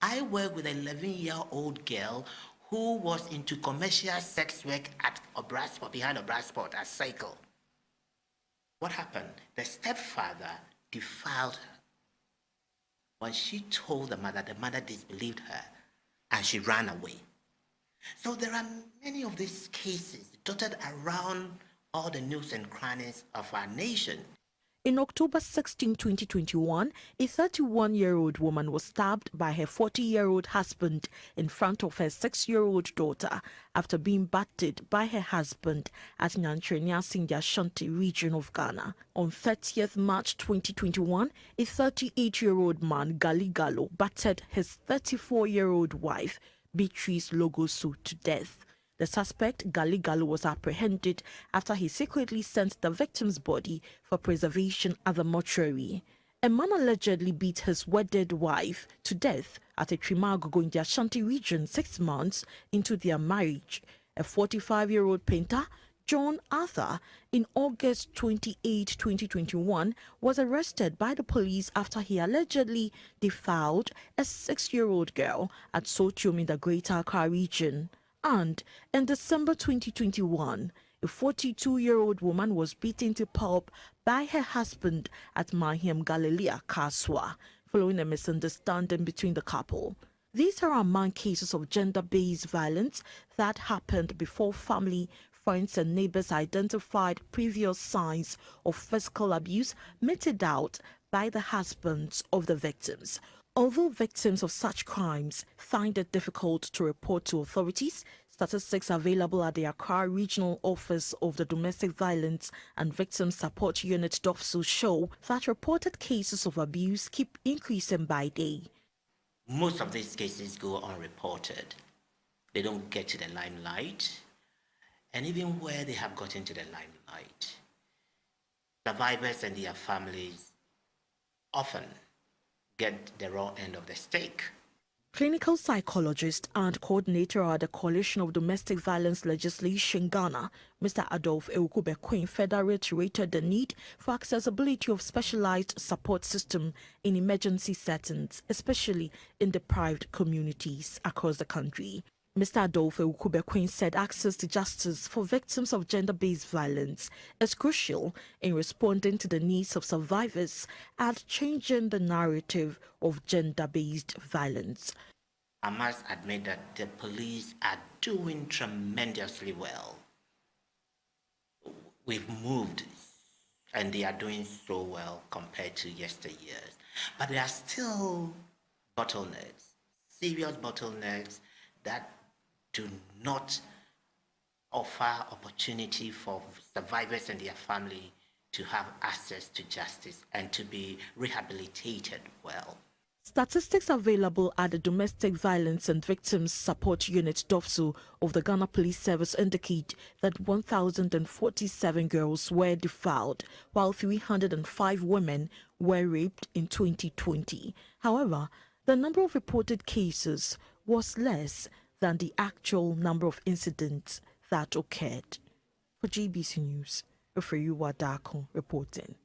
I work with an 11-year-old girl who was into commercial sex work at Obrasport, behind Obrasport at Cycle. What happened? The stepfather defiled her. When she told the mother disbelieved her and she ran away. So there are many of these cases dotted around all the nooks and crannies of our nation. In October 16, 2021, a 31-year-old woman was stabbed by her 40-year-old husband in front of her 6-year-old daughter after being battered by her husband at Nyantreniase in the Ashanti region of Ghana. On 30th March 2021, a 38-year-old man, Gali Gallo, battered his 34-year-old wife, Beatrice Logosu, to death. The suspect, Gali Gallo, was apprehended after he secretly sent the victim's body for preservation at the mortuary. A man allegedly beat his wedded wife to death at a Trimagogo in the Ashanti region 6 months into their marriage. A 45-year-old painter, John Arthur, in August 28, 2021, was arrested by the police after he allegedly defiled a 6-year-old girl at Sotium in the Greater Accra region. And in December 2021, a 42-year-old woman was beaten to pulp by her husband at Mahim Galilea, Kaswa, following a misunderstanding between the couple. These are among cases of gender-based violence that happened before family, friends and neighbors identified previous signs of physical abuse meted out by the husbands of the victims. Although victims of such crimes find it difficult to report to authorities, statistics available at the Accra Regional Office of the Domestic Violence and Victim Support Unit DOVVSSU show that reported cases of abuse keep increasing by day. Most of these cases go unreported. They don't get to the limelight. And even where they have gotten to the limelight, survivors and their families often get the raw end of the stick. Clinical psychologist and coordinator at the Coalition of Domestic Violence Legislation Ghana, Mr. Adolphe Ewukubekwin, further reiterated the need for accessibility of specialized support system in emergency settings, especially in deprived communities across the country. Mr. Adolphe Ewukubekwin said access to justice for victims of gender-based violence is crucial in responding to the needs of survivors and changing the narrative of gender-based violence. I must admit that the police are doing tremendously well. We've moved and they are doing so well compared to yesteryears. But there are still bottlenecks, serious bottlenecks that do not offer opportunity for survivors and their family to have access to justice and to be rehabilitated well. Statistics available at the Domestic Violence and Victims Support Unit DOVVSSU of the Ghana Police Service indicate that 1,047 girls were defiled, while 305 women were raped in 2020. However, the number of reported cases was less than the actual number of incidents that occurred. For GBC News, Ofeyiwa Dako reporting.